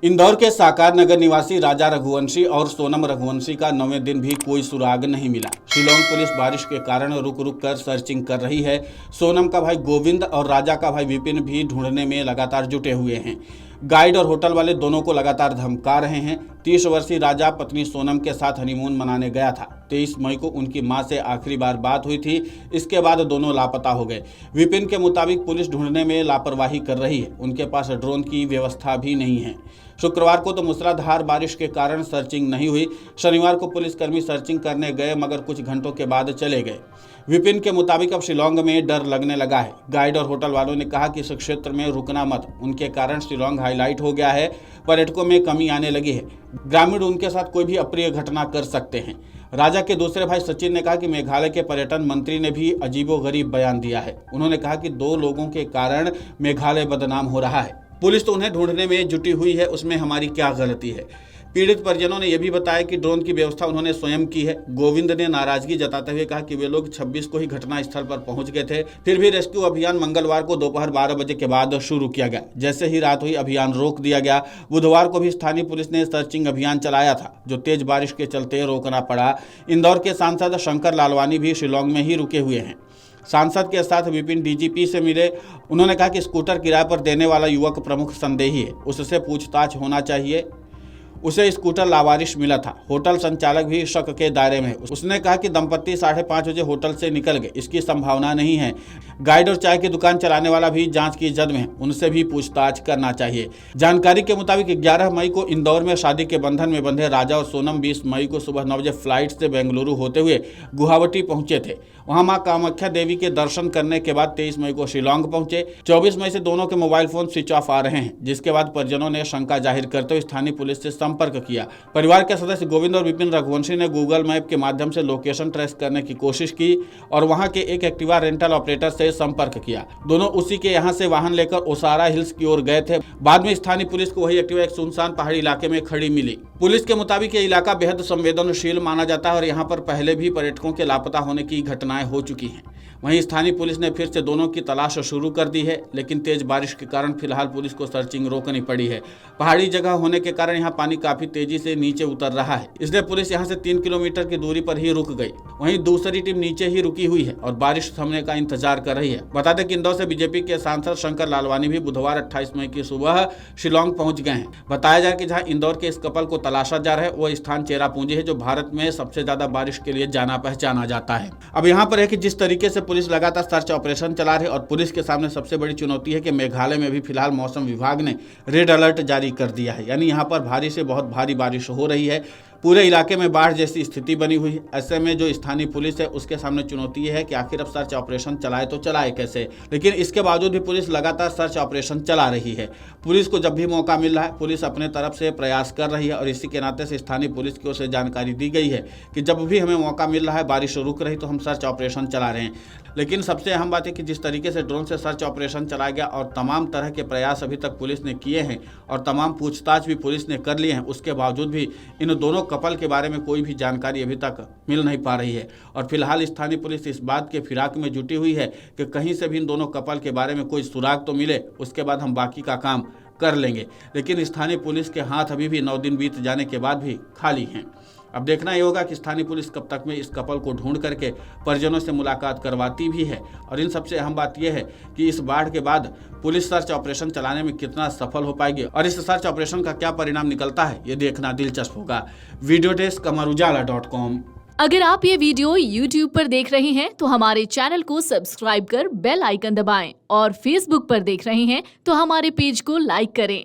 इंदौर के साकार नगर निवासी राजा रघुवंशी और सोनम रघुवंशी का 9वें दिन भी कोई सुराग नहीं मिला। शिलांग पुलिस बारिश के कारण रुक रुक कर सर्चिंग कर रही है। सोनम का भाई गोविंद और राजा का भाई विपिन भी ढूंढने में लगातार जुटे हुए हैं। गाइड और होटल वाले दोनों को लगातार धमका रहे हैं। 30 वर्षीय राजा पत्नी सोनम के साथ हनीमून मनाने गया था। 23 मई को उनकी मां से आखिरी बार बात हुई थी। इसके बाद दोनों लापता हो गए। विपिन के मुताबिक पुलिस ढूंढने में लापरवाही कर रही है। उनके पास ड्रोन की व्यवस्था भी नहीं है। शुक्रवार को तो मूसलाधार बारिश के कारण सर्चिंग नहीं हुई। शनिवार को पुलिसकर्मी सर्चिंग करने गए मगर कुछ घंटों के बाद चले गए। विपिन के मुताबिक अब शिलांग में डर लगने लगा है। गाइड और होटल वालों ने कहा कि इस क्षेत्र में रुकना मत, उनके कारण शिलांग हाईलाइट हो गया है। पर्यटकों में कमी आने लगी है। ग्रामीण उनके साथ कोई भी अप्रिय घटना कर सकते हैं। राजा के दूसरे भाई सचिन ने कहा कि मेघालय के पर्यटन मंत्री ने भी अजीबोगरीब बयान दिया है। उन्होंने कहा कि 2 लोगों के कारण मेघालय बदनाम हो रहा है। पुलिस तो उन्हें ढूंढने में जुटी हुई है, उसमें हमारी क्या गलती है। पीड़ित परिजनों ने यह भी बताया कि ड्रोन की व्यवस्था उन्होंने स्वयं की है। गोविंद ने नाराजगी जताते हुए कहा कि वे लोग 26 को ही घटनास्थल पर पहुंच गए थे। फिर भी रेस्क्यू अभियान मंगलवार को दोपहर 12 बजे के बाद शुरू किया गया। जैसे ही रात हुई अभियान रोक दिया गया। बुधवार को भी स्थानीय पुलिस ने सर्चिंग अभियान चलाया था, जो तेज बारिश के चलते रोकना पड़ा। इंदौर के सांसद शंकर लालवानी भी शिलांग में ही रुके हुए हैं। सांसद के साथ विपिन डीजीपी से मिले। उन्होंने कहा कि स्कूटर किराए पर देने वाला युवक प्रमुख संदेही है, उससे पूछताछ होना चाहिए। उसे स्कूटर लावारिश मिला था। होटल संचालक भी शक के दायरे में है। उसने कहा कि दंपत्ति 5:30 बजे होटल से निकल गए, इसकी संभावना नहीं है। गाइड और चाय की दुकान चलाने वाला भी जांच की जद में है, उनसे भी पूछताछ करना चाहिए। जानकारी के मुताबिक 11 मई को इंदौर में शादी के बंधन में बंधे राजा और सोनम 20 मई को सुबह 9 बजे फ्लाइट से बेंगलुरु होते हुए गुवाहाटी पहुंचे थे। वहां मां कामाख्या देवी के दर्शन करने के बाद 23 मई को शिलांग पहुंचे। 24 मई से दोनों के मोबाइल फोन स्विच ऑफ आ रहे हैं, जिसके बाद परिजनों ने शंका जाहिर करते हुए स्थानीय पुलिस से संपर्क किया। परिवार के सदस्य गोविंद और विपिन रघुवंशी ने गूगल मैप के माध्यम से लोकेशन ट्रेस करने की कोशिश की और वहां के एक एक्टिवा रेंटल ऑपरेटर से संपर्क किया। दोनों उसी के यहां से वाहन लेकर ओसारा हिल्स की ओर गए थे। बाद में स्थानीय पुलिस को वही एक्टिवा एक सुनसान पहाड़ी इलाके में खड़ी मिली। पुलिस के मुताबिक ये इलाका बेहद संवेदनशील माना जाता है और यहाँ पर पहले भी पर्यटकों के लापता होने की घटनाएं हो चुकी हैं। वहीं स्थानीय पुलिस ने फिर से दोनों की तलाश शुरू कर दी है, लेकिन तेज बारिश के कारण फिलहाल पुलिस को सर्चिंग रोकनी पड़ी है। पहाड़ी जगह होने के कारण यहाँ पानी काफी तेजी से नीचे उतर रहा है, इसलिए पुलिस यहाँ से 3 किलोमीटर की दूरी पर ही रुक गई। वहीं दूसरी टीम नीचे ही रुकी हुई है और बारिश थमने का इंतजार कर रही है। बता दें कि इंदौर से बीजेपी के सांसद शंकर लालवानी भी बुधवार 28 मई की सुबह शिलांग पहुंच गए हैं। बताया जाए कि जहां इंदौर के इस कपल को तलाशा जा रहा है वो स्थान चेरापूंजी है, जो भारत में सबसे ज्यादा बारिश के लिए जाना पहचाना जाता है। अब यहाँ पर है कि जिस तरीके से पुलिस लगातार सर्च ऑपरेशन चला रही है और पुलिस के सामने सबसे बड़ी चुनौती है कि मेघालय में भी फिलहाल मौसम विभाग ने रेड अलर्ट जारी कर दिया है, यानी यहाँ पर भारी से बहुत भारी बारिश हो रही है। पूरे इलाके में बाढ़ जैसी स्थिति बनी हुई है। ऐसे में जो स्थानीय पुलिस है उसके सामने चुनौती है कि आखिर अब सर्च ऑपरेशन चलाए तो चलाए कैसे। लेकिन इसके बावजूद भी पुलिस लगातार सर्च ऑपरेशन चला रही है। पुलिस को जब भी मौका मिल रहा है पुलिस अपने तरफ से प्रयास कर रही है और इसी के नाते से स्थानीय पुलिस की ओर से जानकारी दी गई है कि जब भी हमें मौका मिल रहा है, बारिश रुक रही तो हम सर्च ऑपरेशन चला रहे हैं। लेकिन सबसे अहम बात है कि जिस तरीके से ड्रोन से सर्च ऑपरेशन चलाया गया और तमाम तरह के प्रयास अभी तक पुलिस ने किए हैं और तमाम पूछताछ भी पुलिस ने कर लिए हैं, उसके बावजूद भी इन दोनों कपल के बारे में कोई भी जानकारी अभी तक मिल नहीं पा रही है। और फिलहाल स्थानीय पुलिस इस बात के फिराक में जुटी हुई है कि कहीं से भी इन दोनों कपल के बारे में कोई सुराग तो मिले, उसके बाद हम बाकी का काम कर लेंगे। लेकिन स्थानीय पुलिस के हाथ अभी भी 9 दिन बीत जाने के बाद भी खाली हैं। अब देखना ये होगा कि स्थानीय पुलिस कब तक में इस कपल को ढूंढ करके परिजनों से मुलाकात करवाती भी है। और इन सबसे अहम बात यह है कि इस बाढ़ के बाद पुलिस सर्च ऑपरेशन चलाने में कितना सफल हो पाएगी और इस सर्च ऑपरेशन का क्या परिणाम निकलता है, ये देखना दिलचस्प होगा। वीडियो डेस्क अमरुजाला.com। अगर आप ये वीडियो YouTube पर देख रहे हैं तो हमारे चैनल को सब्सक्राइब कर बेल आइकन दबाएं और Facebook पर देख रहे हैं तो हमारे पेज को लाइक करें।